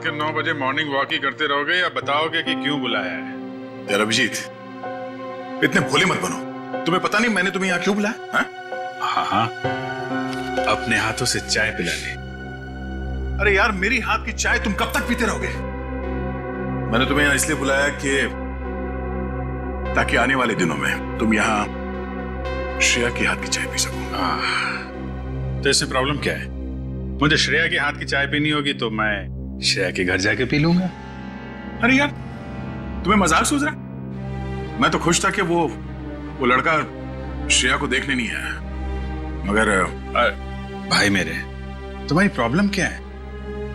के 9 बजे morning walk ही करते रहोगे या बताओगे कि क्यों बुलाया है? यार अभिजीत, इतने भोले मत बनो। तुम्हें पता नहीं मैंने तुम्हें यहाँ क्यों बुलाया? हाँ हाँ, अपने हाथों से चाय पिला ले। अरे यार, मेरी हाथ की चाय तुम कब तक पीते रहोगे? मैंने तुम्हें यहाँ इसलिए बुलाया कि ताकि आने वाले दिनों में तुम यहाँ श्रेया की हाथ की चाय पी सको। तो इसमें प्रॉब्लम क्या है? मुझे श्रेया के हाथ की चाय पीनी होगी तो मैं श्रेया के घर जाके पी लूंगा। अरे यार, तुम्हें मजाक सूझ रहा? मैं तो खुश था कि वो लड़का श्रेया को देखने नहीं आया, मगर भाई मेरे, तुम्हारी प्रॉब्लम क्या है?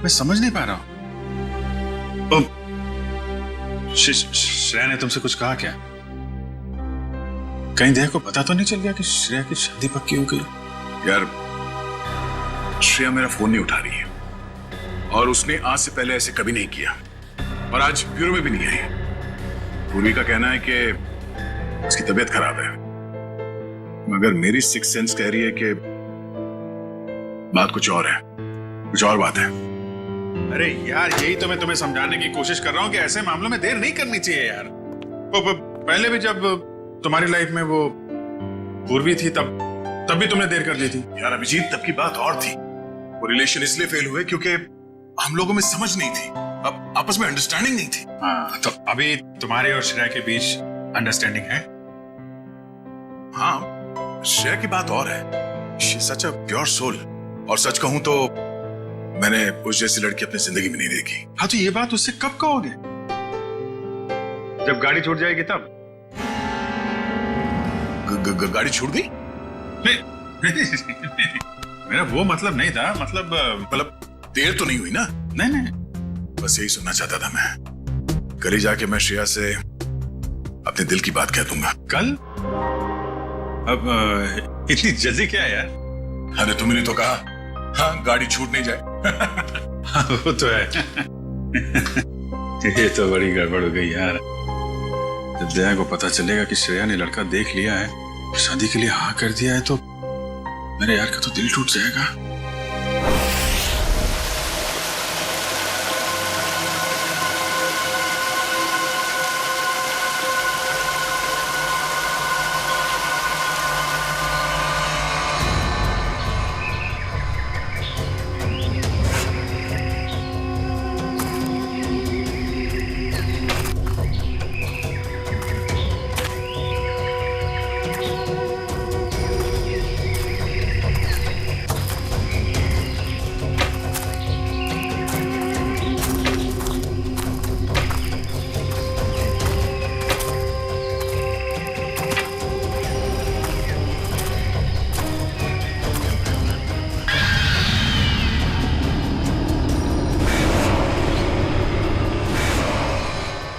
मैं समझ नहीं पा रहा हूं। श्रेया ने तुमसे कुछ कहा क्या? कहीं देह को पता तो नहीं चल गया कि श्रेया की शादी पक्की हो गई? यार, श्रेया मेरा फोन नहीं उठा रही है और उसने आज से पहले ऐसे कभी नहीं किया और आज ब्यूरो में भी नहीं आई। पूर्वी का कहना है कि उसकी तबीयत खराब है, मगर मेरी सिक्स सेंस कह रही है कि बात कुछ और है, कुछ और बात है। अरे यार, यही तो मैं तुम्हें समझाने की कोशिश कर रहा हूं कि ऐसे मामलों में देर नहीं करनी चाहिए यार। पहले भी जब तुम्हारी लाइफ में वो पूर्वी थी तब भी तुमने देर कर दी थी। यार अभिजीत, तब की बात और थी। वो रिलेशन इसलिए फेल हुए क्योंकि हम लोगों में समझ नहीं थी, अब आपस में अंडरस्टैंडिंग नहीं थी। हाँ, तो अभी तुम्हारे और श्रेया के बीच अंडरस्टैंडिंग है? हाँ, श्रेया की बात और है। She such a pure soul, और सच कहूं तो मैंने उस जैसी लड़की अपनी जिंदगी में नहीं देखी। हाँ, तो ये बात उससे कब कहोगे? जब गाड़ी छूट जाएगी तब? गाड़ी छूट गई? नहीं, मेरा वो मतलब नहीं था। मतलब देर तो नहीं हुई ना? नहीं, बस यही सुनना चाहता था मैं। कल ही जाके मैं श्रेया से अपने दिल की बात कह दूंगा। कल? अब इतनी जल्दी क्या है यार? अरे तुमने तो कहा, हाँ, गाड़ी छूट नहीं जाए। हाँ, वो तो है। ये तो बड़ी गड़बड़ हो गई यार। जब दया को पता चलेगा कि श्रेया ने लड़का देख लिया है, शादी के लिए हाँ कर दिया है, तो मेरे यार का तो दिल टूट जाएगा।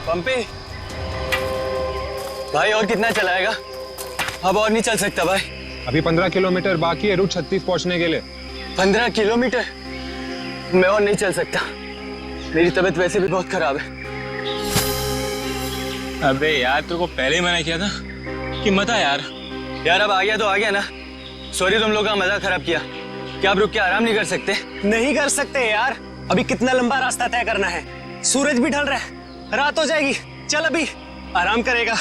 पंपी भाई, और कितना चलाएगा? अब और नहीं चल सकता भाई। अभी 15 किलोमीटर बाकी है रूट 36 पहुंचने के लिए। 15 किलोमीटर? मैं और नहीं चल सकता, मेरी तबीयत वैसे भी बहुत खराब है। अबे यार, तेरे को पहले ही मना किया था कि मत आ यार। यार अब आ गया तो आ गया ना। सॉरी, तुम लोग का मजाक खराब किया। क्या आप रुक के आराम नहीं कर सकते? नहीं कर सकते यार, अभी कितना लंबा रास्ता तय करना है। सूरज भी ढल रहा है, रात हो जाएगी। चल अभी आराम करेगा।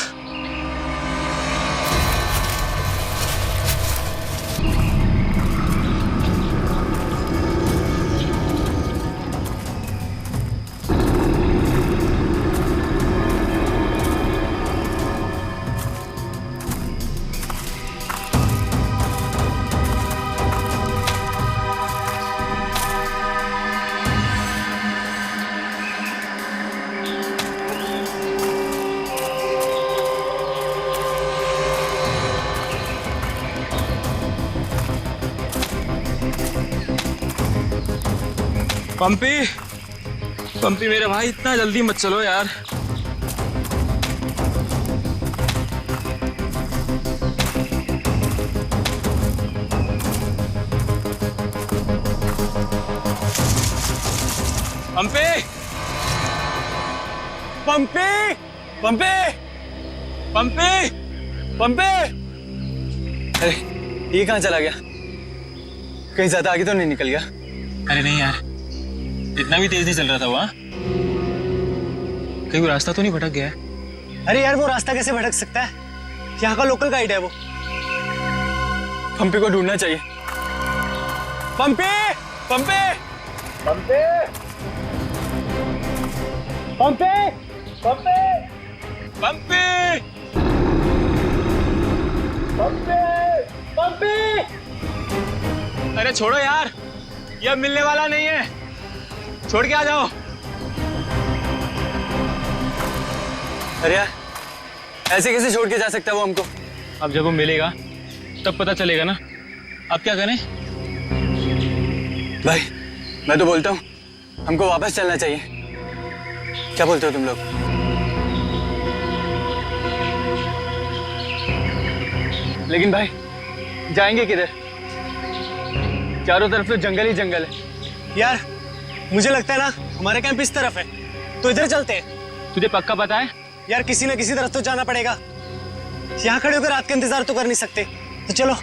पंपी मेरे भाई, इतना जल्दी मत चलो यार। पंपी पंपी पंपी पंपी पंपी। अरे ये कहाँ चला गया? कहीं ज्यादा आगे तो नहीं निकल गया? अरे नहीं यार, इतना भी तेज नहीं चल रहा था वहाँ। कहीं वो रास्ता तो नहीं भटक गया है? अरे यार वो रास्ता कैसे भटक सकता है? यहाँ का लोकल गाइड है वो। पंपी को ढूंढना चाहिए। पंपी, पंपी, पंपी, पंपी, पंपी, पंपी! पंपी, पंपी। अरे छोड़ो यार, ये अब मिलने वाला नहीं है। छोड़ के आ जाओ। अरे यार, ऐसे कैसे छोड़ के जा सकता है वो हमको? अब जब वो मिलेगा तब पता चलेगा ना। अब क्या करें? भाई, मैं तो बोलता हूँ हमको वापस चलना चाहिए। क्या बोलते हो तुम लोग? लेकिन भाई, जाएंगे किधर? चारों तरफ तो जंगल ही जंगल है। यार मुझे लगता है ना हमारे कैंप इस तरफ है, तो इधर चलते हैं। तुझे पक्का पता है? यार किसी न किसी तरफ तो जाना पड़ेगा। यहाँ खड़े होकर रात का इंतजार तो कर नहीं सकते, तो चलो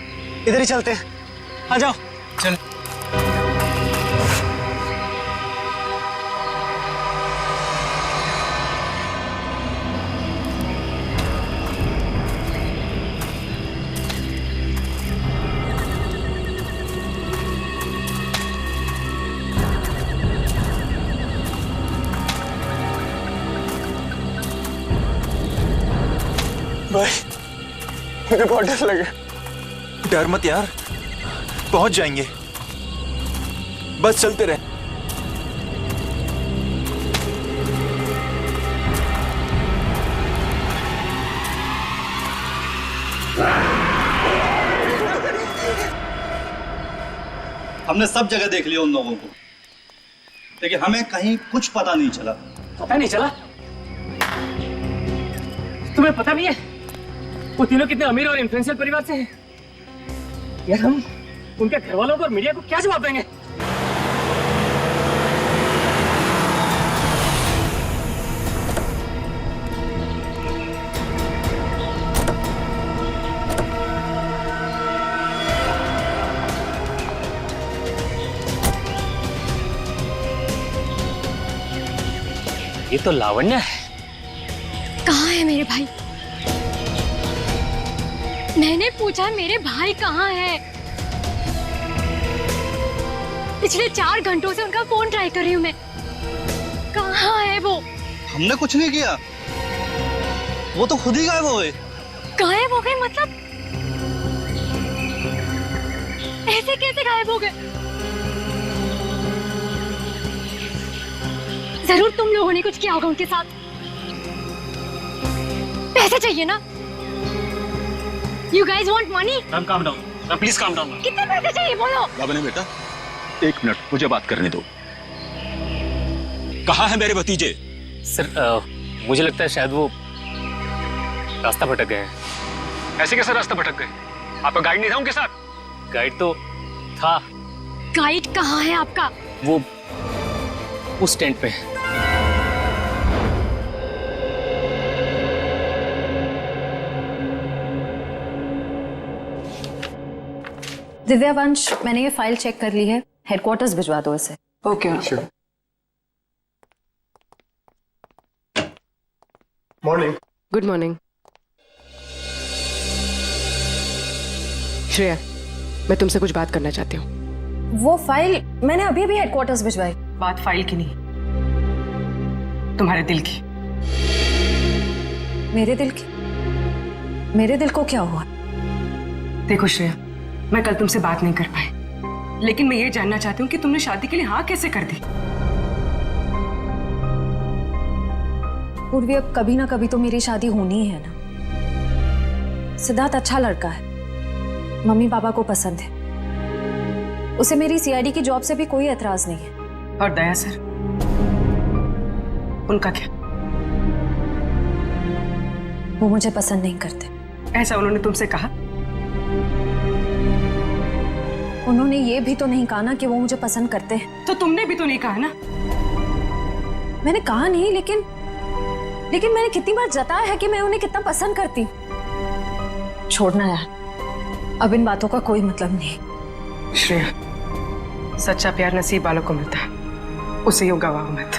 इधर ही चलते हैं। आ जाओ। चल। भाई, मुझे बहुत डर लगा। डर मत यार, पहुंच जाएंगे, बस चलते रहे। हमने सब जगह देख लिया उन लोगों को, लेकिन हमें कहीं कुछ पता नहीं चला। पता नहीं चला? तुम्हें पता नहीं है वो तीनों कितने अमीर और इन्फ्लुएंशियल परिवार से हैं? यार हम उनके घर वालों को और मीडिया को क्या जवाब देंगे? ये तो लावण्य है। कहाँ है मेरे भाई? मैंने पूछा मेरे भाई कहाँ है? पिछले 4 घंटों से उनका फोन ट्राई कर रही हूँ मैं। कहाँ है वो? हमने कुछ नहीं किया, वो तो खुद ही गायब हो गए। गायब हो गए मतलब? ऐसे कैसे गायब हो गए? जरूर तुम लोगों ने कुछ किया होगा उनके साथ। पैसे चाहिए ना? You guys want money? Calm down. Please calm down. कितने पैसे चाहिए बोलो? लावण्य बेटा, 1 मिनट मुझे बात करने दो। कहाँ है मेरे भतीजे? सर मुझे लगता है शायद वो रास्ता भटक गए हैं। ऐसे कैसे रास्ता भटक गए? आपका गाइड नहीं था उनके साथ? गाइड तो था। गाइड कहाँ है आपका? वो उस टेंट पे है। दिव्यावंश, मैंने ये फाइल चेक कर ली है। हेडक्वार्टर्स भिजवा दो इसे। Okay, sure. Morning. Good morning. Shreya, मैं तुमसे कुछ बात करना चाहती हूँ। वो फाइल मैंने अभी अभी हेडक्वार्टर्स भिजवाई। बात फाइल की नहीं, तुम्हारे दिल की। मेरे दिल की? मेरे दिल को क्या हुआ? देखो श्रेया, मैं कल तुमसे बात नहीं कर पाई, लेकिन मैं ये जानना चाहती हूँ कि तुमने शादी के लिए हाँ कैसे कर दी? पूर्वी, अब कभी ना कभी तो मेरी शादी होनी ही है ना। सिद्धार्थ अच्छा लड़का है, मम्मी पापा को पसंद है, उसे मेरी सीआईडी की जॉब से भी कोई एतराज नहीं है। और दया सर, उनका क्या? वो मुझे पसंद नहीं करते। ऐसा उन्होंने तुमसे कहा? उन्होंने ये भी तो नहीं कहा ना कि वो मुझे पसंद करते हैं। तो तुमने भी तो नहीं कहा ना? मैंने कहा नहीं, लेकिन मैंने कितनी बार जताया है कि मैं उन्हें कितना पसंद करती हूँ। छोड़ना यार, अब इन बातों का कोई मतलब नहीं। श्रेया, सच्चा प्यार नसीब वालों को मिलता है, उसे यूं गवाओ मत।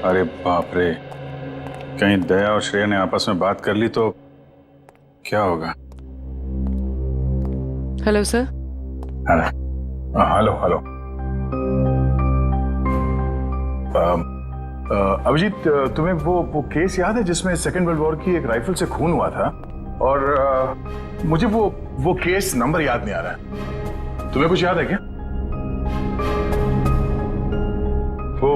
अरे बाप रे, कहीं दया और श्रेया ने आपस में बात कर ली तो क्या होगा? Hello sir. Hello hello. Abhijeet, तुम्हें वो केस याद है जिसमें सेकेंड वर्ल्ड वॉर की एक राइफल से खून हुआ था? और मुझे वो केस नंबर याद नहीं आ रहा है। तुम्हें कुछ याद है क्या? वो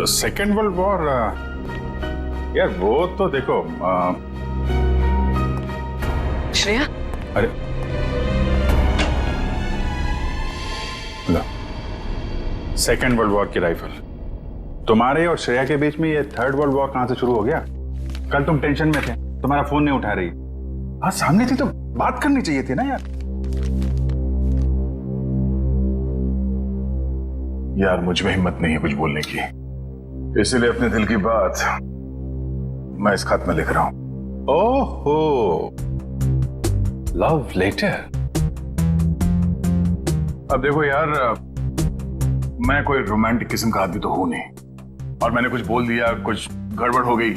सेकेंड वर्ल्ड वॉर, यार वो तो देखो श्रेया। अरे सेकेंड वर्ल्ड वॉर की राइफल, तुम्हारे और श्रेया के बीच में ये थर्ड वर्ल्ड वॉर कहां से शुरू हो गया? कल तुम टेंशन में थे, तुम्हारा फोन नहीं उठा रही। हाँ सामने थी तो बात करनी चाहिए थी ना यार। यार मुझ में हिम्मत नहीं है कुछ बोलने की, इसीलिए अपने दिल की बात मैं इस खत में लिख रहा हूं। ओहो, लव लेटर। अब देखो यार, मैं कोई रोमांटिक किस्म का आदमी तो हूं नहीं, और मैंने कुछ बोल दिया, कुछ गड़बड़ हो गई,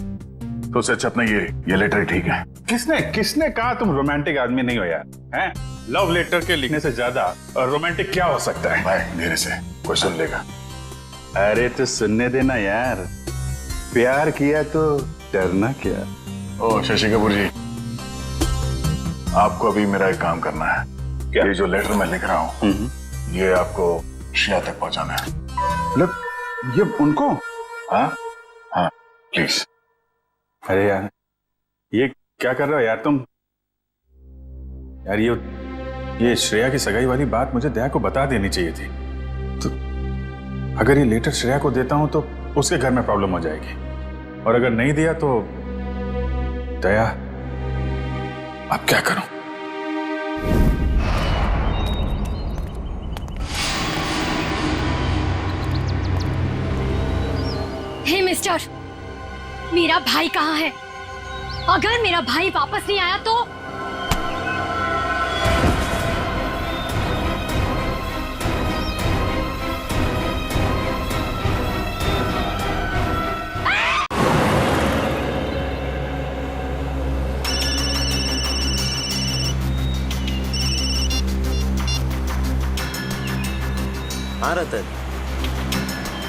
तो उससे अच्छा अपना ये लेटर ठीक है। किसने कहा तुम रोमांटिक आदमी नहीं हो यार? हैं? लव लेटर के लिखने से ज्यादा रोमांटिक क्या हो सकता है? भाई मेरे से कोई सुन लेगा। अरे तो सुनने देना यार, प्यार किया तो डरना क्या। ओ शशि कपूर जी, आपको अभी मेरा एक काम करना है। क्या? ये जो लेटर मैं लिख रहा हूँ ये आपको श्रेया तक पहुंचाना है। मतलब ये उनको? हाँ हाँ प्लीज। अरे यार ये क्या कर रहे हो यार तुम? यार ये श्रेया की सगाई वाली बात मुझे दया को बता देनी चाहिए थी। तो अगर ये लेटर श्रेया को देता हूं तो उसके घर में प्रॉब्लम हो जाएगी, और अगर नहीं दिया तो दया, अब क्या करूं? हे मिस्टर, मेरा भाई कहाँ है? अगर मेरा भाई वापस नहीं आया तो? हाँ रतन,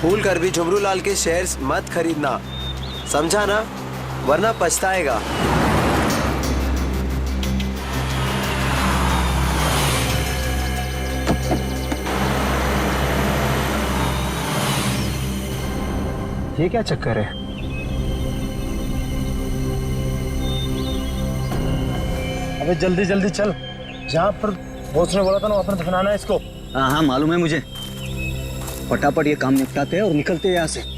भूल कर भी झुमरू लाल के शेयर्स मत खरीदना, समझा ना? वरना पछताएगा। ये क्या चक्कर है? अबे जल्दी जल्दी चल, जहाँ पर बॉस ने बोला था ना वहाँ पर दफनाना है इसको। हाँ हाँ मालूम है मुझे, फटाफट ये काम निपटाते हैं और निकलते हैं यहाँ से।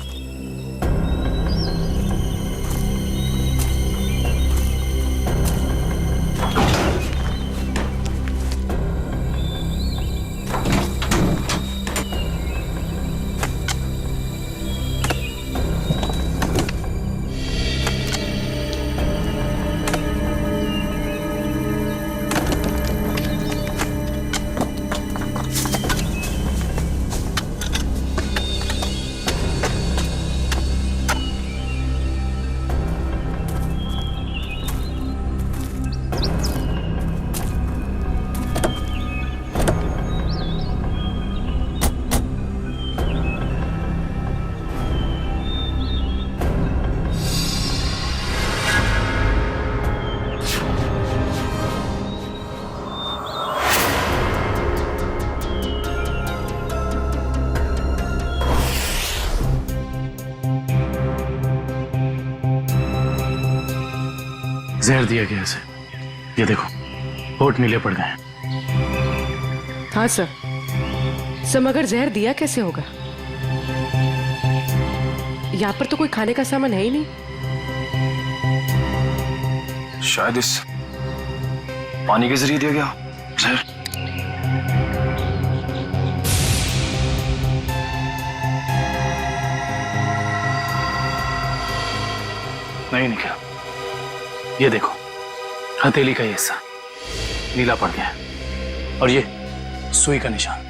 जहर दिया गया इसे, ये देखो होठ नीले पड़ गए। हाँ सर, मगर जहर दिया कैसे होगा? यहाँ पर तो कोई खाने का सामान है ही नहीं। शायद इस पानी के जरिए दिया गया जहर। नहीं निकला, ये देखो हथेली का ये हिस्सा नीला पड़ गया। और ये सुई का निशान।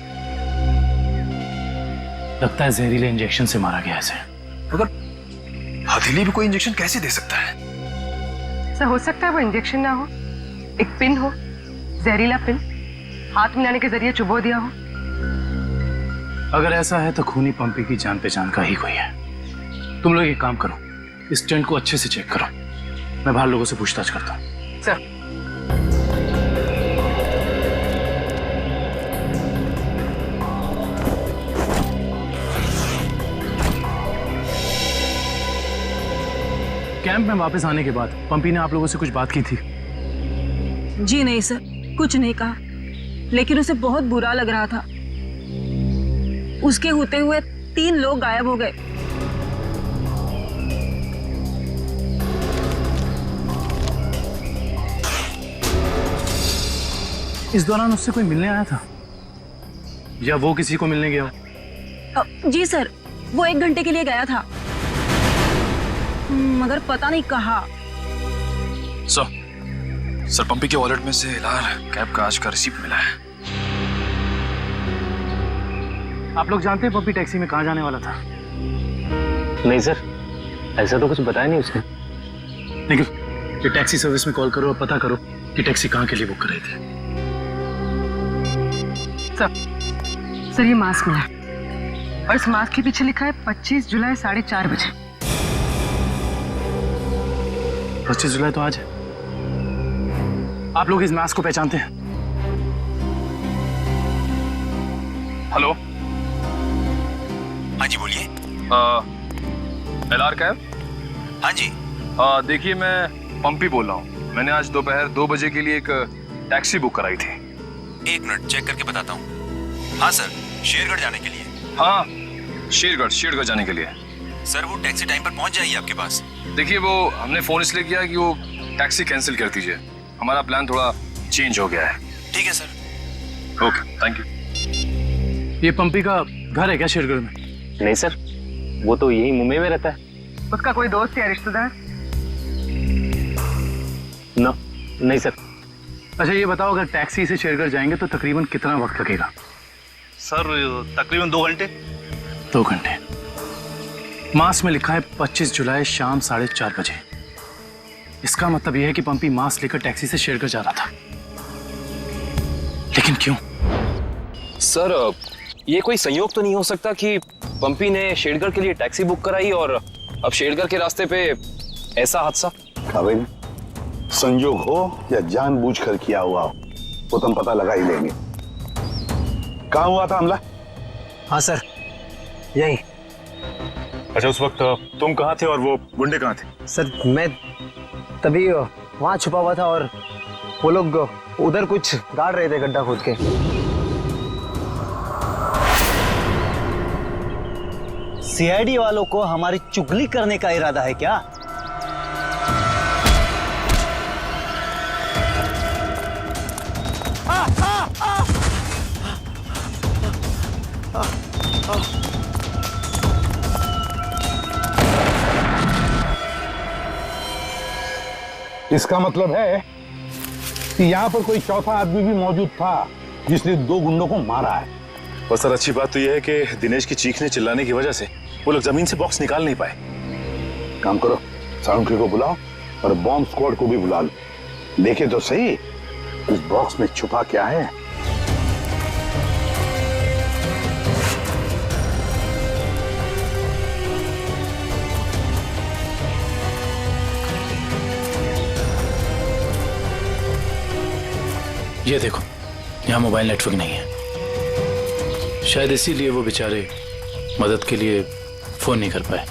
लगता है जहरीले इंजेक्शन से मारा गया इसे। मगर हथेली भी कोई इंजेक्शन कैसे दे सकता है? सर हो सकता है वो इंजेक्शन ना हो, एक पिन हो, जहरीला पिन हाथ मिलाने के जरिए चुबो दिया हो। अगर ऐसा है तो खूनी पंपी की जान पहचान का ही कोई है। तुम लोग एक काम करो, इस टेंट को अच्छे से चेक करो, मैं बाहर लोगों से पूछताछ करता हूँ। सर कैंप में वापस आने के बाद पंपी ने आप लोगों से कुछ बात की थी? जी नहीं सर, कुछ नहीं कहा, लेकिन उसे बहुत बुरा लग रहा था। उसके होते हुए 3 लोग गायब हो गए। इस दौरान उससे कोई मिलने आया था या वो किसी को मिलने गया हो? जी सर, वो 1 घंटे के लिए गया था, मगर पता नहीं कहाँ। सर पंपी के वॉलेट में से एलआर कैब का आज का रिसीप्ट मिला है। आप लोग जानते हैं पंपी टैक्सी में कहाँ जाने वाला था? नहीं सर, ऐसा तो कुछ बताया नहीं उसने। लेकिन ये टैक्सी सर्विस में कॉल करो और पता करो कि टैक्सी कहाँ के लिए बुक कर रही थी। सर ये मास्क मिला है और इस मास्क के पीछे लिखा है 25 जुलाई 4:30 बजे। 25 जुलाई तो आज है। आप लोग इस मास्क को पहचानते हैं? हेलो, हाँ जी बोलिए। LR cab? हाँ जी। देखिए मैं पंपी बोल रहा हूँ। मैंने आज दोपहर 2 बजे के लिए एक टैक्सी बुक कराई थी। 1 मिनट चेक करके बताता हूँ। हाँ सर, शेरगढ़ जाने के लिए। हाँ, शेरगढ़ जाने के लिए। सर वो टैक्सी टाइम पर पहुँच जाएगी आपके पास। देखिए वो हमने फोन इसलिए किया कि वो टैक्सी कैंसिल कर दीजिए, हमारा प्लान थोड़ा चेंज हो गया है। ठीक है सर। Okay, thank you. ये पंपी का घर है क्या शेरगढ़ में? नहीं सर, वो तो यही मुंबई में रहता है। उसका कोई दोस्त या रिश्तेदार? नहीं सर। अच्छा ये बताओ, अगर टैक्सी से शेरगढ़ जाएंगे तो तकरीबन कितना वक्त लगेगा? सर तकरीबन 2 घंटे। 2 घंटे। मास में लिखा है 25 जुलाई शाम 4:30 बजे। इसका मतलब यह है कि पंपी मास लेकर टैक्सी से शेरगढ़ जा रहा था। लेकिन क्यों? सर ये कोई संयोग तो नहीं हो सकता कि पंपी ने शेरगढ़ के लिए टैक्सी बुक कराई और अब शेरगढ़ के रास्ते पे ऐसा हादसा? भाई संयोग हो या जानबूझकर किया हुआ हो वो तो हम पता लगा ही लेंगे। कहाँ हुआ था हमला? हाँ सर, यही। अच्छा उस वक्त तुम कहाँ थे और वो गुंडे कहाँ थे? सर मैं तभी वहां छुपा हुआ था और वो लोग उधर कुछ गाड़ रहे थे गड्ढा खोद के। सीआईडी वालों को हमारी चुगली करने का इरादा है क्या? इसका मतलब है कि यहाँ पर कोई चौथा आदमी भी मौजूद था जिसने 2 गुंडों को मारा है। और सर अच्छी बात तो यह है कि दिनेश की चीखने चिल्लाने की वजह से वो लोग जमीन से बॉक्स निकाल नहीं पाए। काम करो, साउंड्री को बुलाओ और बॉम्ब स्क्वाड को भी बुला लो। देखे तो सही इस बॉक्स में छुपा क्या है। ये देखो, यहाँ मोबाइल नेटवर्क नहीं है। शायद इसीलिए वो बेचारे मदद के लिए फोन नहीं कर पाए।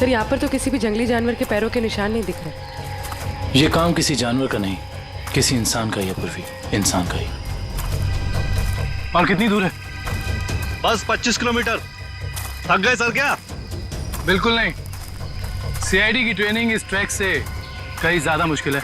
सर यहाँ पर तो किसी भी जंगली जानवर के पैरों के निशान नहीं दिख रहे। ये काम किसी जानवर का नहीं, किसी इंसान का ही है पूर्वी, इंसान का ही। और कितनी दूर है? बस 25 किलोमीटर। थक गए सर क्या? बिल्कुल नहीं, सीआईडी की ट्रेनिंग इस ट्रैक से कहीं ज्यादा मुश्किल है।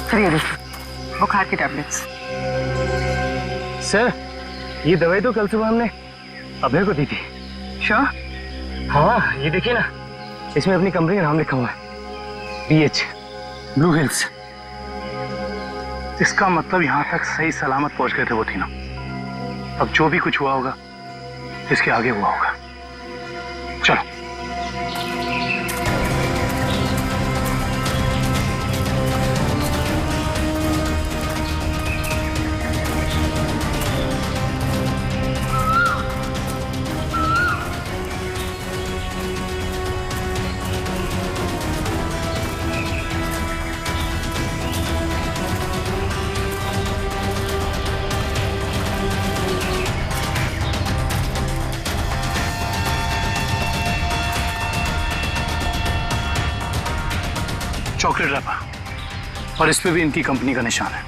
सर ये देखिए बुखार की टैबलेट्स। सर ये दवाई तो कल सुबह हमने अभय को दी थी। श्योर? हाँ ये देखिए ना, इसमें अपनी कंपनी का नाम लिखा हुआ है, BH ब्लू हिल्स। इसका मतलब यहाँ तक सही सलामत पहुंच गए थे वो तीनों। अब जो भी कुछ हुआ होगा इसके आगे हुआ होगा। चलो। चॉकलेट रैपर और इस पे भी इनकी कंपनी का निशान है।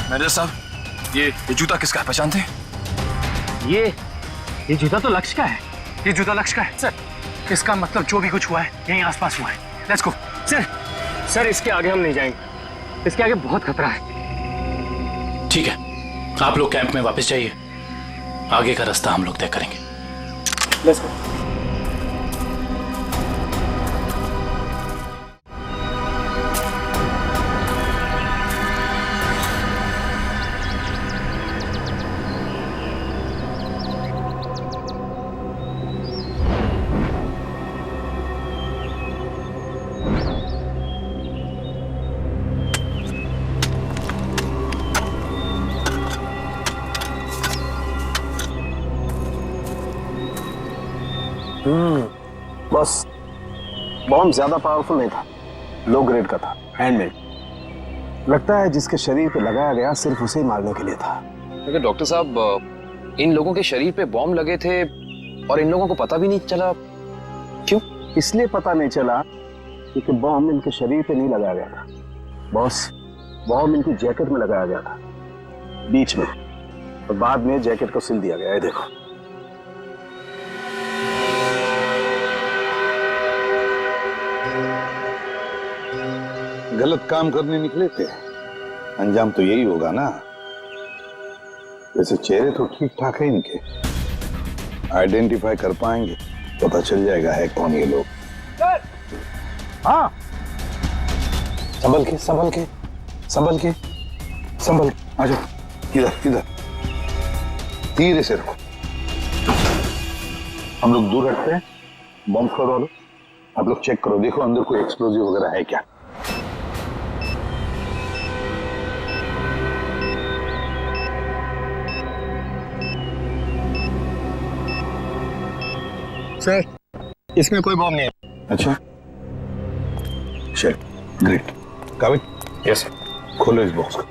मैनेजर साहब, ये जूता किसका है, पहचानते हैं? ये जूता तो लक्ष्य का है। ये जूता लक्ष्य का है सर। इसका मतलब जो भी कुछ हुआ है यहीं आसपास हुआ है। Let's go. सर इसके आगे हम नहीं जाएंगे, इसके आगे बहुत खतरा है। ठीक है, आप लोग कैंप में वापस जाइए, आगे का रास्ता हम लोग तय करेंगे। Let's go. बस बॉम्ब ज्यादा पावरफुल नहीं था, लो ग्रेड का था, हैंडमेड। लगता है जिसके शरीर पे लगाया गया सिर्फ उसे ही मारने के लिए था। लेकिन डॉक्टर साहब, इन लोगों के शरीर पे बॉम्ब लगे थे और इन लोगों को पता भी नहीं चला। क्यों? इसलिए पता नहीं चला क्योंकि बॉम्ब इनके शरीर पे नहीं लगाया गया था बॉस, बॉम्ब इनकी जैकेट में लगाया गया था बीच में, और बाद में जैकेट को सिल दिया गया है। देखो गलत काम करने निकले थे, अंजाम तो यही होगा ना। वैसे चेहरे तो ठीक ठाक है इनके, आइडेंटिफाई कर पाएंगे, पता चल जाएगा है कौन ये लोग। हाँ, संभल के संभल के संभल के संभल के, आ जाओ इधर इधर, धीरे से रखो। हम लोग दूर हटते हैं, बॉम्ब स्क्वाड वालों आप लोग चेक करो, देखो अंदर कोई एक्सप्लोजिव वगैरह है क्या। सर इसमें कोई बॉम्ब नहीं है। अच्छा, चल ग्रेट। काबिल? Yes sir. खोलो इस बॉक्स को।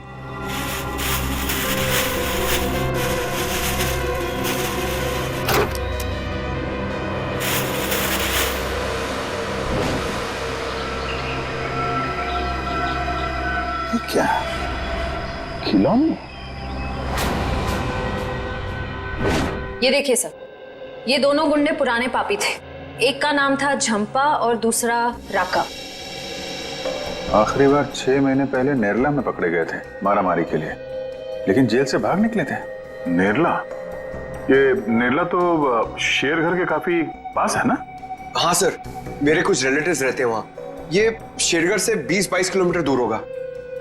क्या खिलौने? ये देखिए सर, ये दोनों गुंडे पुराने पापी थे। एक का नाम था झंपा और दूसरा राका। आखिरी बार 6 महीने पहले नेरला में पकड़े गए थे मारामारी के लिए, लेकिन जेल से भाग निकले थे। नेरला? ये नेरला तो शेरघर के काफी पास है ना? हाँ सर, मेरे कुछ रिलेटिव्स रहते हैं वहाँ। ये शेरगढ़ से 20-22 किलोमीटर दूर होगा।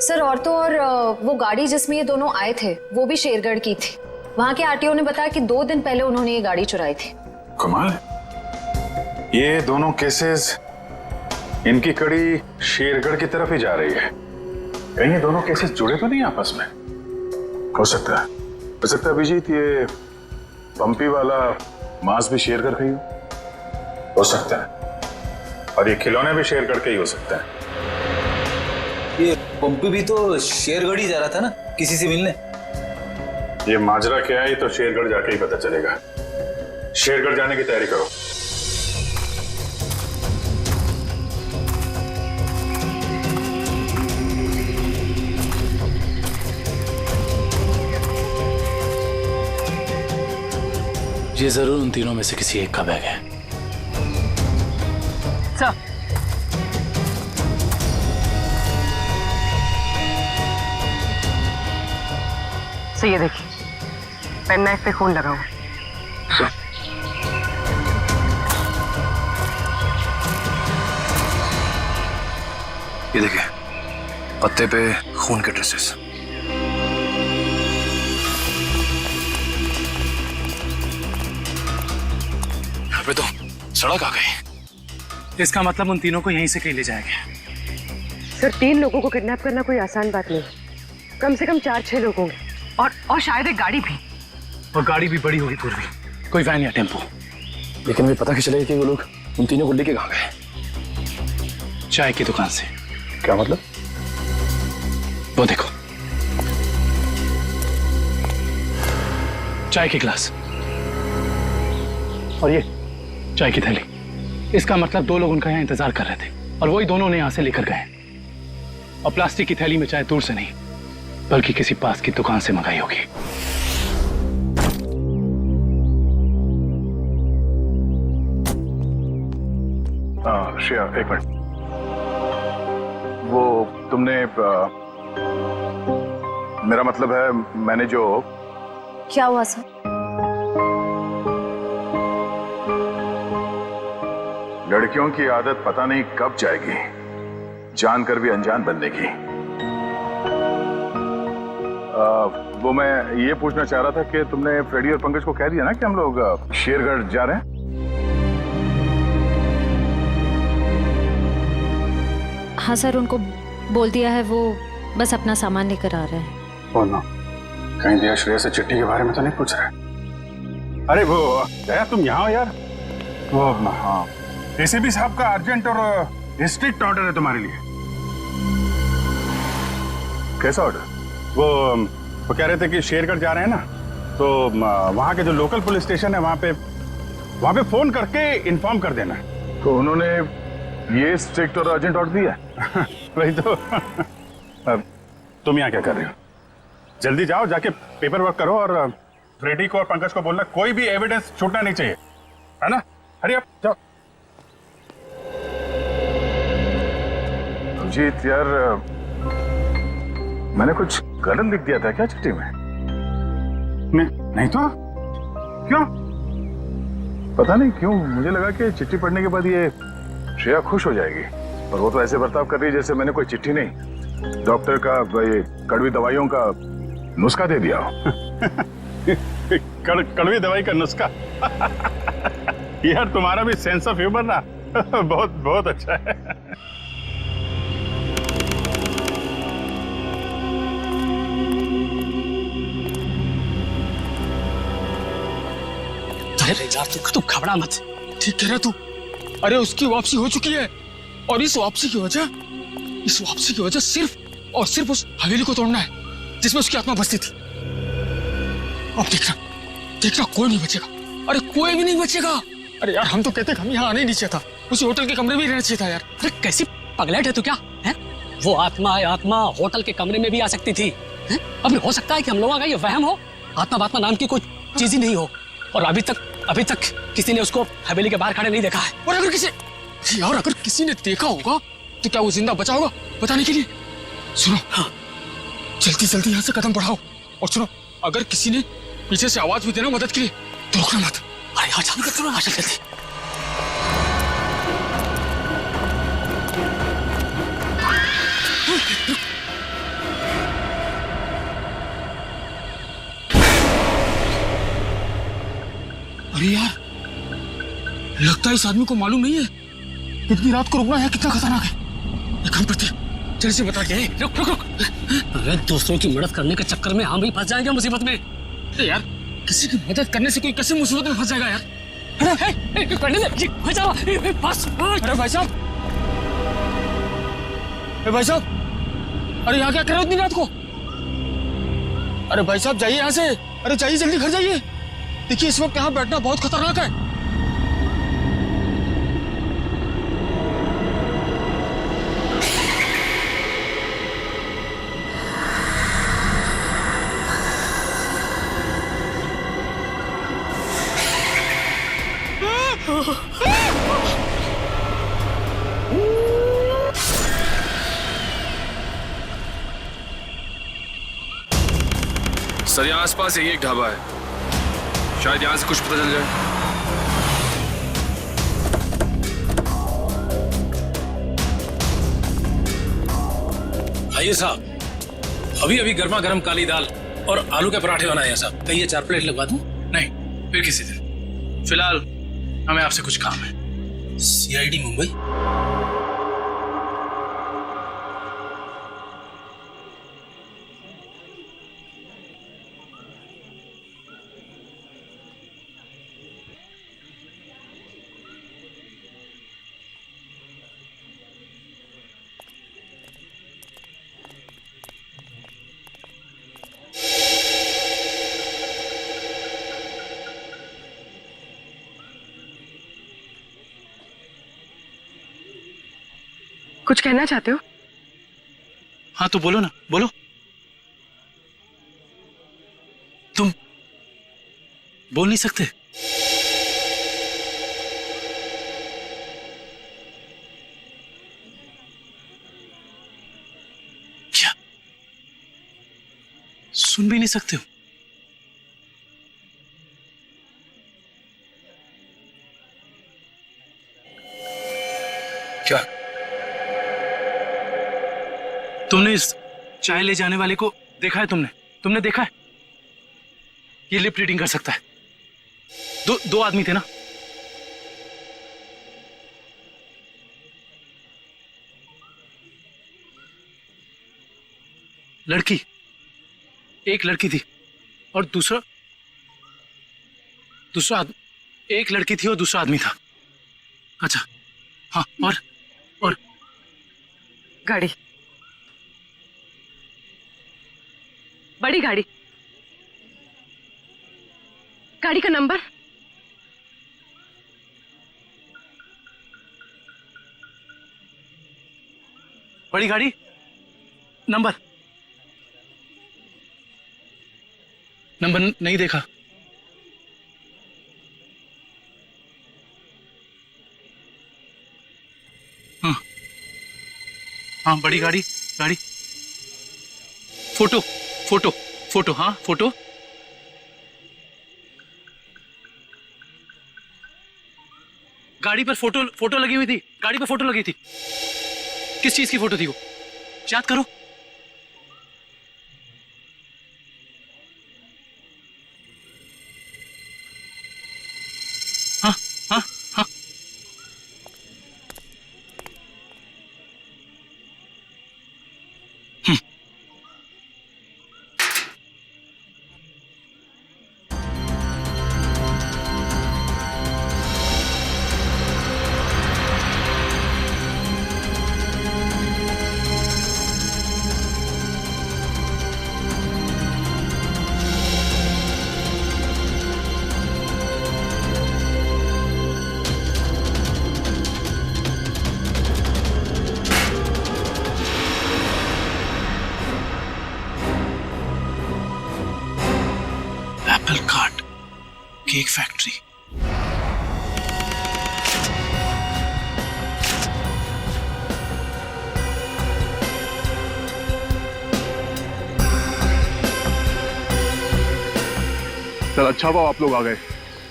सर और तो और वो गाड़ी जिसमें ये दोनों आए थे वो भी शेरगढ़ की थी। वहाँ के आरटीओ ने बताया कि 2 दिन पहले उन्होंने ये गाड़ी चुराई थी। कमाल, ये दोनों केसेस, इनकी कड़ी शेरगढ़ की तरफ ही जा रही है। कहीं ये दोनों केसेस जुड़े तो नहीं आपस में? हो सकता है, हो सकता है अभिजीत ये पंपी वाला मांस भी शेरगढ़ का ही हो सकता है, और ये खिलौने भी शेरगढ़ के ही हो सकता है। ये पंपी भी तो शेरगढ़ ही जा रहा था ना किसी से मिलने। ये माजरा क्या है तो शेरगढ़ जाके ही पता चलेगा। शेरगढ़ जाने की तैयारी करो। ये जरूर उन तीनों में से किसी एक का बैग है। सर सो ये देखिए, पेन नाइफ पे खून लगा हुआ। ये देखिए, पत्ते पे खून के ट्रेसेस। यहाँ पे तो सड़क आ गई। इसका मतलब उन तीनों को यहीं से कहीं ले जाया गया। सर 3 लोगों को किडनैप करना कोई आसान बात नहीं। कम से कम 4-6 लोग होंगे और शायद एक गाड़ी भी। और गाड़ी भी बड़ी होगी पूर्वी, कोई वैन या टेम्पो। लेकिन मुझे पता कैसे चलेगा कि वो लोग उन तीनों को लेके कहाँ गए? चाय की दुकान से। क्या मतलब? वो देखो, चाय के गिलास और ये चाय की थैली। इसका मतलब 2 लोग उनका यहाँ इंतजार कर रहे थे और वही दोनों ने यहाँ से लेकर गए। और प्लास्टिक की थैली में चाय दूर से नहीं बल्कि किसी पास की दुकान से मंगाई होगी। श्रेया, एक मिनट। वो तुमने मेरा मतलब है, मैंने जो। क्या हुआ सर? लड़कियों की आदत पता नहीं कब जाएगी, जानकर भी अनजान बनने की। वो मैं ये पूछना चाह रहा था कि तुमने फ्रेडी और पंकज को कह दिया ना कि हम लोग शेरगढ़ जा रहे हैं? हाँ सर, उनको बोल दिया है, वो बस अपना सामान लेकर आ रहे हैं। बोलना कहीं दिया श्रेया से चिट्ठी के बारे में तो नहीं पूछ रहे? अरे वो दया, तुम यहाँ हो यार। वो हाँ, एसीपी साहब का अर्जेंट और स्ट्रिक्ट ऑर्डर है तुम्हारे लिए। कैसा ऑर्डर? वो कह रहे थे कि शेरगढ़ जा रहे हैं ना, तो वहाँ के जो लोकल पुलिस स्टेशन है वहाँ पे फोन करके इन्फॉर्म कर देना। तो उन्होंने ये स्ट्रिक्ट और अर्जेंट ऑर्डर दिया? वही तो। अब तुम यहाँ क्या कर रहे हो? जल्दी जाओ, जाके पेपर वर्क करो और फ्रेडी को और पंकज को बोलना कोई भी एविडेंस छूटना नहीं चाहिए, है ना? हरी अप, जाओ। अभिजीत यार, मैंने कुछ गलत लिख दिया था क्या चिट्ठी में? नहीं तो क्यों? पता नहीं क्यों मुझे लगा कि चिट्ठी पढ़ने के बाद ये श्रेया खुश हो जाएगी, और वो तो ऐसे बर्ताव कर रही है जैसे मैंने कोई चिट्ठी नहीं, डॉक्टर का ये कड़वी दवाइयों का नुस्खा दे दिया हो। कड़वी दवाई का नुस्खा? यार तुम्हारा भी सेंस ऑफ ह्यूमर ना बहुत बहुत अच्छा है। अरे यार तू घबरा मत, ठीक कह रहा तू। अरे उसकी वापसी हो चुकी है, और इस वापसी की वजह सिर्फ और सिर्फ उस हवेली को तोड़ना है जिसमें उसकी आत्मा बसती थी। अब देखना कोई नहीं बचेगा। अरे कोई भी नहीं बचेगा। अरे यार हम तो कहते हम यहाँ आने नहीं चाहिए था, उसी होटल के कमरे में रहना चाहिए था यार। अरे कैसी पगलेट है तू क्या है? वो आत्मा होटल के कमरे में भी आ सकती थी। अब हो सकता है कि हम लोगों का ये वहम हो, आत्मा नाम की कोई चीज ही नहीं हो, और अभी तक किसी ने उसको हवेली के बाहर खड़े नहीं देखा है। और अगर किसी ने देखा होगा तो क्या वो जिंदा बचा होगा बताने के लिए? सुनो, हाँ, जल्दी यहाँ से कदम बढ़ाओ, और सुनो, अगर किसी ने पीछे से आवाज भी देना मदद के लिए तो रोकना मत। अरे यहाँ जाने का आशा जल्दी। अरे यार, लगता है इस आदमी को मालूम नहीं है इतनी रात को रुकना है कितना खतरनाक है। एक काम करते, जल्दी से बता के। रुक। अरे दूसरों की मदद करने के चक्कर में हम भी फंस जाएंगे मुसीबत में। यार किसी की मदद करने से कोई कैसे मुसीबत में फंस जाएगा यार? अरे भाई साहब, अरे यहाँ क्या कर रहे हो इतनी रात को? अरे भाई साहब जाइए यहाँ से, अरे जाइए जल्दी घर जाइए। देखिए इस वक्त यहाँ बैठना बहुत खतरनाक है। सर यहाँ आसपास यही एक ढाबा है, शायद यहाँ से कुछ पता चल जाए। आइए साहब, अभी अभी गर्मा गर्म काली दाल और आलू के पराठे बनाए हैं साहब। कहिए 4 प्लेट लगवा दूं? नहीं, फिर किसी दिन। फिलहाल हमें आपसे कुछ काम है। सीआईडी मुंबई? कुछ कहना चाहते हो? हाँ तो बोलो ना, बोलो। तुम बोल नहीं सकते? क्या सुन भी नहीं सकते हो? क्या तुमने इस चाय ले जाने वाले को देखा है? तुमने देखा है? ये लिप रीडिंग कर सकता है। दो आदमी थे ना? लड़की, एक लड़की थी और दूसरा एक लड़की थी और दूसरा आदमी था। अच्छा हाँ, और गाड़ी, बड़ी गाड़ी, गाड़ी का नंबर? बड़ी गाड़ी नंबर नहीं देखा। हाँ बड़ी गाड़ी, फोटो हाँ फोटो। गाड़ी पर फोटो लगी हुई थी, गाड़ी पर फोटो लगी थी। किस चीज की फोटो थी वो? याद करो। हाँ हाँ हाँ Apple cart cake factory. Sir अच्छा हुआ आप लोग आ गए।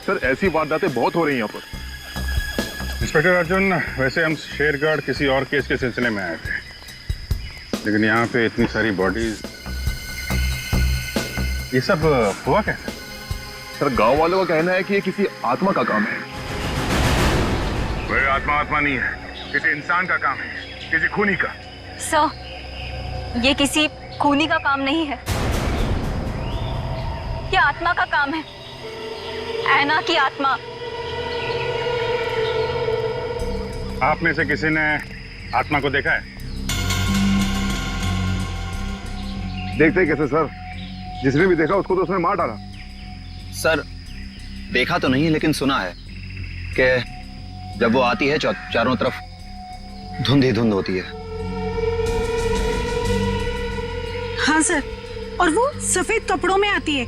सर ऐसी वारदातें बहुत हो रही हैं यहाँ पर। इंस्पेक्टर अर्जुन, वैसे हम शेरगढ़ किसी और केस के सिलसिले में आए थे, लेकिन यहाँ पे इतनी सारी बॉडीज, ये सब हुआ कैसे? सर गांव वालों का कहना है कि ये किसी आत्मा का काम है। वह आत्मा नहीं है, किसी इंसान का काम है, किसी खूनी का। सर, ये किसी खूनी का काम नहीं है, ये आत्मा का काम है, ऐना की आत्मा। आप में से किसी ने आत्मा को देखा है? देखते कैसे सर, जिसने भी देखा उसको तो उसने मार डाला। सर देखा तो नहीं, लेकिन सुना है कि जब वो आती है चारों तरफ धुंध ही धुंध होती है। हाँ सर, और वो सफेद कपड़ों में आती है,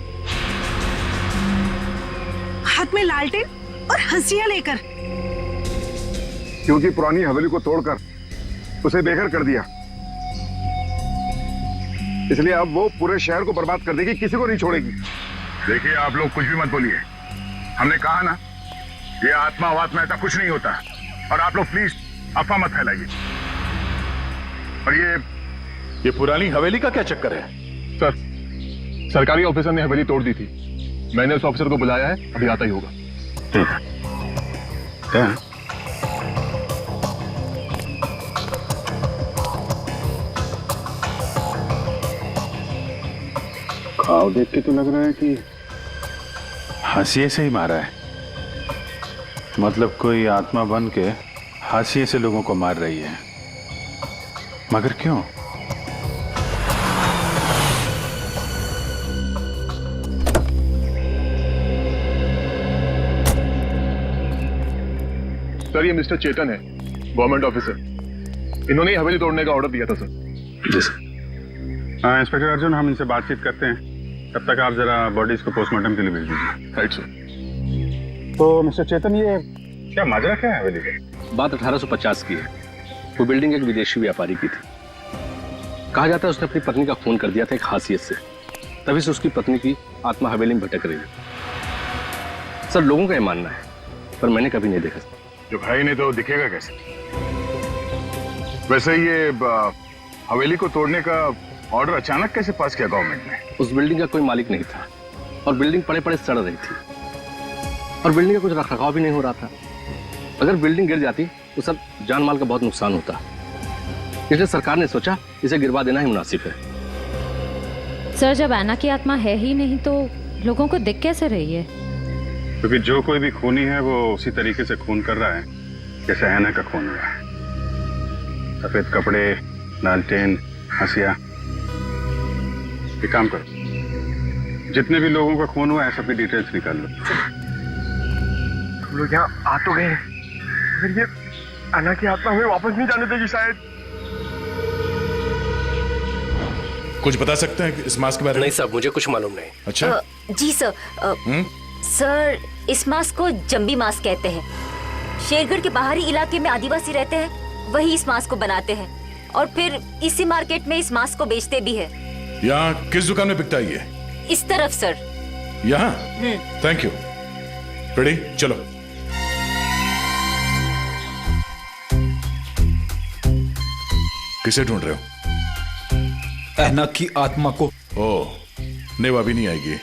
हाथ में लालटेन और हंसिया लेकर। क्योंकि पुरानी हवेली को तोड़कर उसे बेघर कर दिया। इसलिए अब वो पूरे शहर को बर्बाद कर देगी, किसी को नहीं छोड़ेगी। देखिए आप लोग कुछ भी मत बोलिए, हमने कहा ना ये आत्मा वात्मा ऐसा कुछ नहीं होता। और आप लोग प्लीज अफवाह मत फैलाइए। और ये पुरानी हवेली का क्या चक्कर है? सर, सरकारी ऑफिसर ने हवेली तोड़ दी थी। मैंने उस ऑफिसर को बुलाया है, अभी आता ही होगा। क्या? घाव देख के तो लग रहा है कि हाशिए से ही मारा है। मतलब कोई आत्मा बन के हाशिए से लोगों को मार रही है, मगर क्यों? सर, ये मिस्टर चेतन है, गवर्नमेंट ऑफिसर। इन्होंने ही हवेली तोड़ने का ऑर्डर दिया था सर। जी सर। इंस्पेक्टर अर्जुन, हम इनसे बातचीत करते हैं, तब तक आप जरा बॉडीज को पोस्टमार्टम के लिए भेज दीजिए। Right sir. तो मिस्टर चेतन, ये क्या माजरा क्या है हवेली का? बात 1850 की है। वो बिल्डिंग एक विदेशी व्यापारी की थी। कहा जाता है उसने अपनी पत्नी का खून कर दिया था एक हासियत से, तभी से उसकी पत्नी की आत्मा हवेली में भटक रही है। सर, लोगों का ये मानना है, पर मैंने कभी नहीं देखा। जो भाई ने तो दिखेगा कैसे? वैसे ये हवेली को तोड़ने का ऑर्डर अचानक कैसे पास किया गवर्नमेंट ने? उस बिल्डिंग का कोई मालिक नहीं था और बिल्डिंग पड़े पड़े सड़ रही थी और बिल्डिंग का कुछ रखरखाव भी नहीं हो रहा था। अगर बिल्डिंग गिर जाती तो सब जान माल का बहुत नुकसान होता, इसलिए सरकार ने सोचा इसे गिरवा देना ही मुनासिब है। सर, जब ऐना की आत्मा है ही नहीं तो लोगों को दिख कैसे रही है? क्योंकि जो कोई भी खूनी है वो उसी तरीके से खून कर रहा है जैसे ऐना का खून हुआ है। सफेद कपड़े, लालटेन, हंसिया। एक काम करो, जितने भी लोगों का खून हुआ है सबकी डिटेल्स निकाल लो। हम लोग यहाँ आ तो गए हैं, मगर ये अन्ना की आत्मा हमें वापस नहीं जाने देगी शायद। कुछ बता सकते हैं इस मास्क के बारे में? नहीं साहब, मुझे कुछ मालूम नहीं। अच्छा। जी सर। सर, इस मास्क को जंबी मास्क कहते हैं। शेरगढ़ के बाहरी इलाके में आदिवासी रहते हैं, वही इस मास्क को बनाते हैं और फिर इसी मार्केट में इस मास्क को बेचते भी है। यहाँ किस दुकान में बिकता है ये? इस तरफ सर। यहाँ? Thank you. रेडी, चलो। किसे ढूंढ रहे हो? ऐना की आत्मा को। ओह, नहीं, वो अभी नहीं आएगी।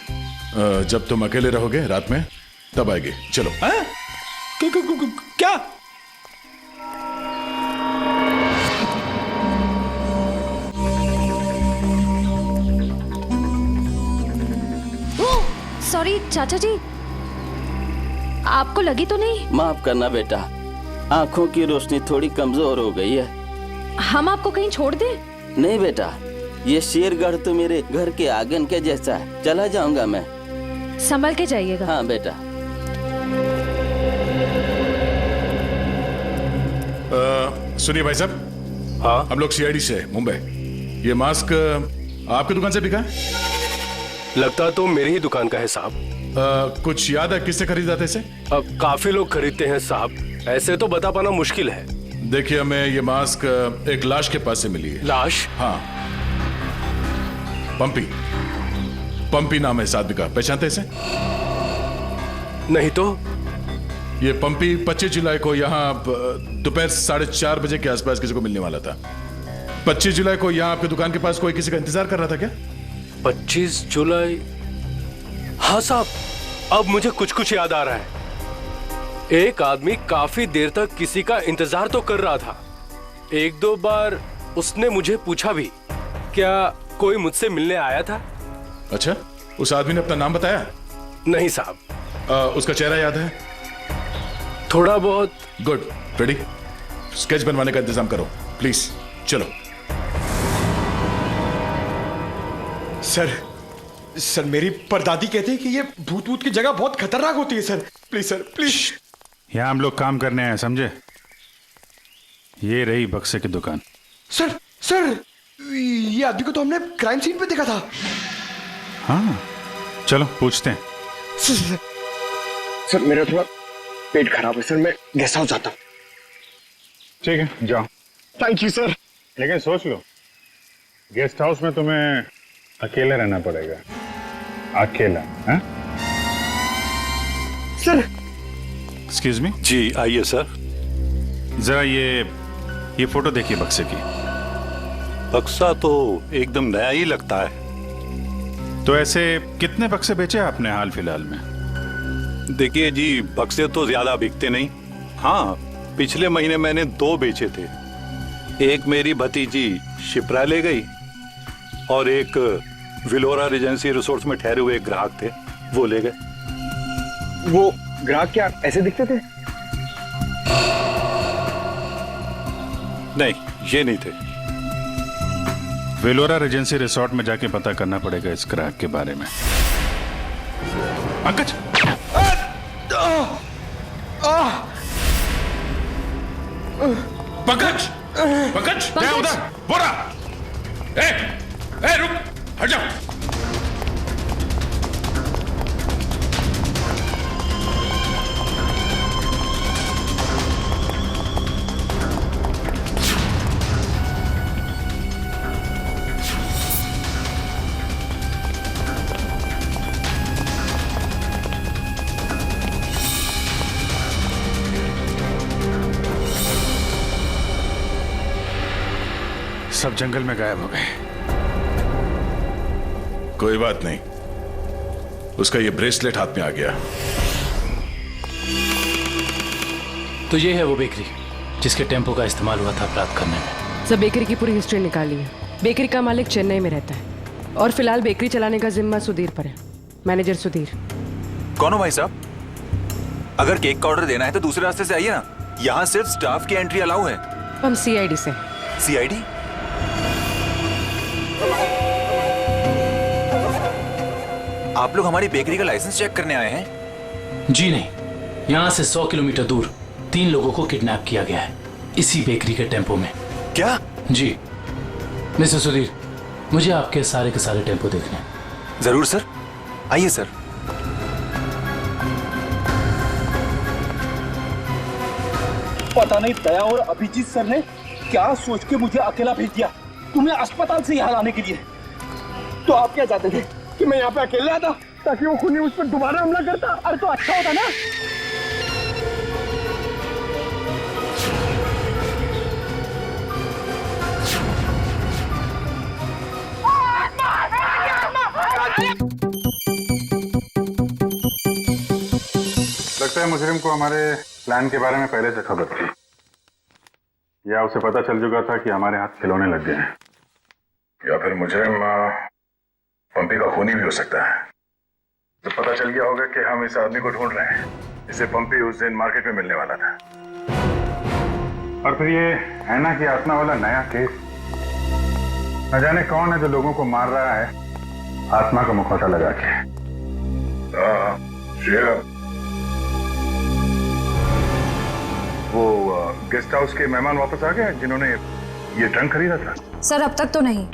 जब तुम अकेले रहोगे रात में तब आएगी। चलो। क्या? सॉरी चाचा जी, आपको लगी तो नहीं? माफ करना बेटा, आंखों की रोशनी थोड़ी कमजोर हो गई है। हम आपको कहीं छोड़ दें? नहीं बेटा, ये शेरगढ़ तो मेरे घर के आंगन के जैसा है। चला जाऊंगा मैं। संभल के जाइएगा। हाँ बेटा। सुनिए भाई साहब। हाँ, हम लोग सीआईडी से मुंबई। ये मास्क आपकी दुकान से बिका है? लगता तो मेरी ही दुकान का है साहब। कुछ याद है किससे खरीदा था इसे? काफी लोग खरीदते हैं साहब, ऐसे तो बता पाना मुश्किल है। देखिए, हमें ये मास्क एक लाश के पास से मिली है। लाश? हाँ, पंपी नाम है इस आदमी का। पहचानते इसे? नहीं तो। ये पंपी 25 जुलाई को यहाँ दोपहर 4:30 बजे के आसपास किसी को मिलने वाला था। 25 जुलाई को यहाँ आपकी दुकान के पास कोई किसी का इंतजार कर रहा था क्या? 25 जुलाई? हाँ साहब, अब मुझे कुछ कुछ याद आ रहा है। एक आदमी काफी देर तक किसी का इंतजार तो कर रहा था। एक दो बार उसने मुझे पूछा भी, क्या कोई मुझसे मिलने आया था? अच्छा, उस आदमी ने अपना नाम बताया? नहीं साहब। उसका चेहरा याद है? थोड़ा बहुत। गुड। रेडी? स्केच बनवाने का इंतजाम करो प्लीज। चलो। सर, मेरी परदादी कहती है कि ये भूत की जगह बहुत खतरनाक होती है सर। Please sir, please. यहाँ हम लोग काम करने आए, समझे? ये रही बक्से की दुकान। सर, ये आदमी को तो हमने क्राइम सीन पे देखा था। हाँ, चलो पूछते हैं। सर, मेरा थोड़ा पेट खराब है सर, मैं गेस्ट हाउस जाता हूँ। ठीक है, जाओ। Thank you sir. लेकिन सोच लो, गेस्ट हाउस में तुम्हें अकेला रहना पड़ेगा, अकेला। हाँ? सर। Excuse me. जी आइए सर। जरा ये फोटो देखिए बक्से की। बक्सा तो एकदम नया ही लगता है। तो ऐसे कितने बक्से बेचे आपने हाल फिलहाल में? देखिए जी, बक्से तो ज्यादा बिकते नहीं। हाँ, पिछले महीने मैंने 2 बेचे थे। एक मेरी भतीजी शिप्रा ले गई और एक विलोरा रेजेंसी रिसोर्ट्स में ठहरे हुए एक ग्राहक थे, वो ले गए। वो ग्राहक क्या ऐसे दिखते थे? नहीं, ये नहीं थे। वेलोरा रेजेंसी रिसोर्ट में जाके पता करना पड़ेगा इस ग्राहक के बारे में। पंकज! पंकज! पंकज! क्या उधर? बोरा! रुक! हट जाओ! सब जंगल में गायब हो गए। कोई बात नहीं, उसका ये ब्रेसलेट हाथ में आ गया। तो ये है वो बेकरी जिसके टेम्पो का इस्तेमाल हुआ था अपराध करने में। सब बेकरी की पूरी हिस्ट्री निकाली है। बेकरी का मालिक चेन्नई में रहता है और फिलहाल बेकरी चलाने का जिम्मा सुधीर पर है। मैनेजर सुधीर। कौन हो भाई साहब? अगर केक का ऑर्डर देना है तो दूसरे रास्ते से आइए ना, यहाँ सिर्फ स्टाफ की एंट्री अलाउ है। हम सीआईडी से। सीआईडी? आप लोग हमारी बेकरी का लाइसेंस चेक करने आए हैं? जी नहीं, यहाँ से 100 किलोमीटर दूर 3 लोगों को किडनैप किया गया है, इसी बेकरी के टेम्पो में। क्या? जी मिस्टर सुधीर, मुझे आपके सारे के सारे टेम्पो देखने हैं। जरूर सर, आइए सर। पता नहीं दया और अभिजीत सर ने क्या सोच के मुझे अकेला भेज दिया तुम्हें अस्पताल से यहाँ लाने के लिए। तो आप क्या चाहते थे कि मैं यहाँ पे अकेला आता ताकि वो खूनी उस पर दोबारा हमला करता? अरे तो अच्छा होता ना। लगता है मुजरिम को हमारे प्लान के बारे में पहले से खबर थी, या उसे पता चल चुका था कि हमारे हाथ खिलौने लग गए हैं, या फिर मुजरिम पंपी का खूनी भी हो सकता है। तो पता चल गया होगा कि हम इस आदमी को ढूंढ रहे हैं, इसे पंपी उस दिन मार्केट में मिलने वाला था। और फिर ये ऐना की आत्मा वाला नया केस, न जाने कौन है जो लोगों को मार रहा है आत्मा का मुखौटा लगा के। वो गेस्ट हाउस के मेहमान वापस आ गए जिन्होंने ये ट्रंक खरीदा था? सर अब तक तो नहीं,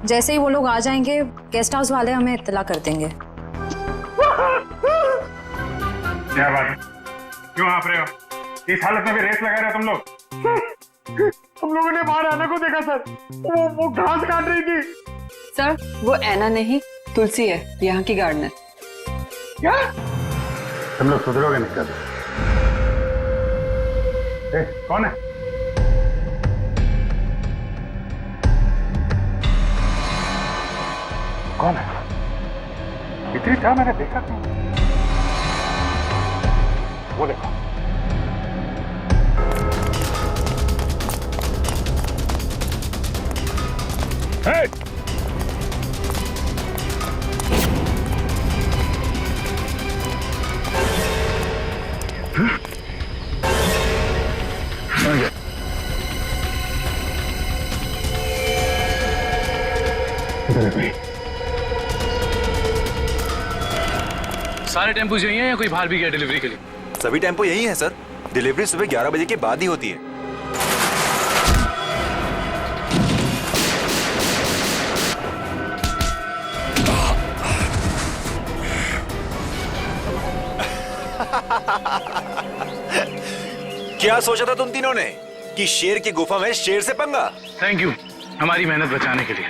जैसे ही वो लोग आ जाएंगे गेस्ट हाउस वाले हमें इत्तला कर देंगे। क्या बात है, क्यों आप रहे हो? इस हालत में भी रेस लगा रहे हो तुम लोग? हम लोगों ने बाहर आना को देखा सर, वो घास काट रही थी। सर वो ऐना नहीं तुलसी है, यहाँ की गार्डनर। क्या? तुम लोग सुधरोगे नहीं कभी। कौन है? कौन है? इतनी था मैंने देखा क्यों? वो देखो। Hey! सारे टेम्पो यही हैं या कोई बाहर भी गया डिलीवरी के लिए? सभी टेम्पो यही है सर। डिलीवरी सुबह 11 बजे के बाद ही होती है। क्या सोचा था तुम तीनों ने कि शेर की गुफा में शेर से पंगा? थैंक यू हमारी मेहनत बचाने के लिए।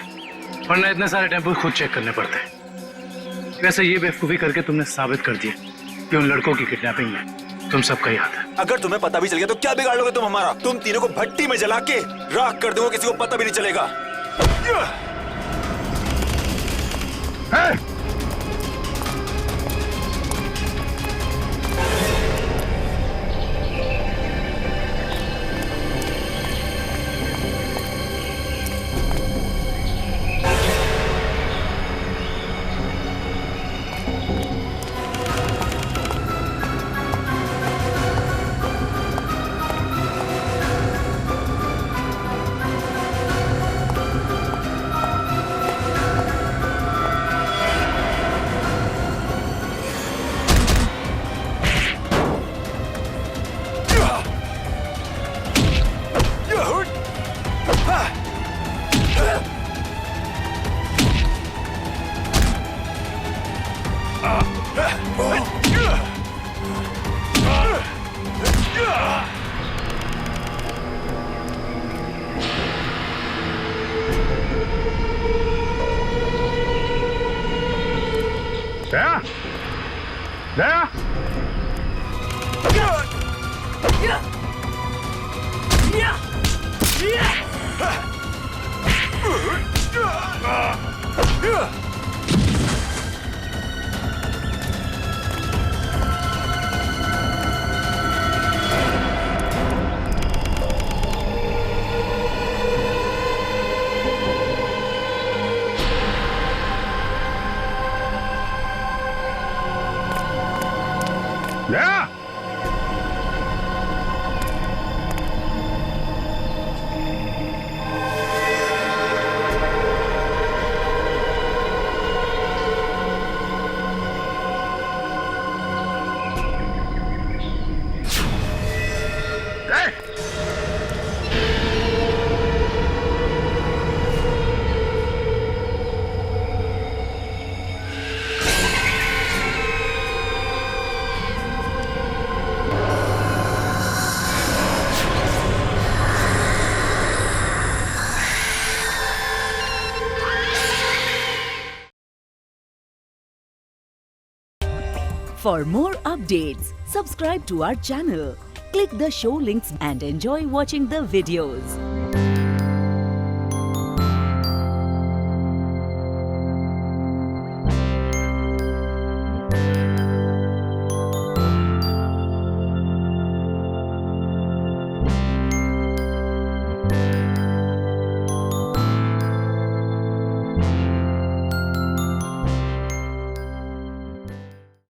वरना इतने सारे टेम्पो खुद चेक करने पड़ते हैं। वैसे ये बेवकूफी करके तुमने साबित कर दिया कि उन लड़कों की किडनैपिंग में तुम सबका ही हाथ है। अगर तुम्हें पता भी चल गया तो क्या बिगाड़ लोगे तुम हमारा? तुम तीनों को भट्टी में जला के राख कर दोगे, किसी को पता भी नहीं चलेगा। दया, दया, दया, For more updates, subscribe to our channel, click the show links and enjoy watching the videos.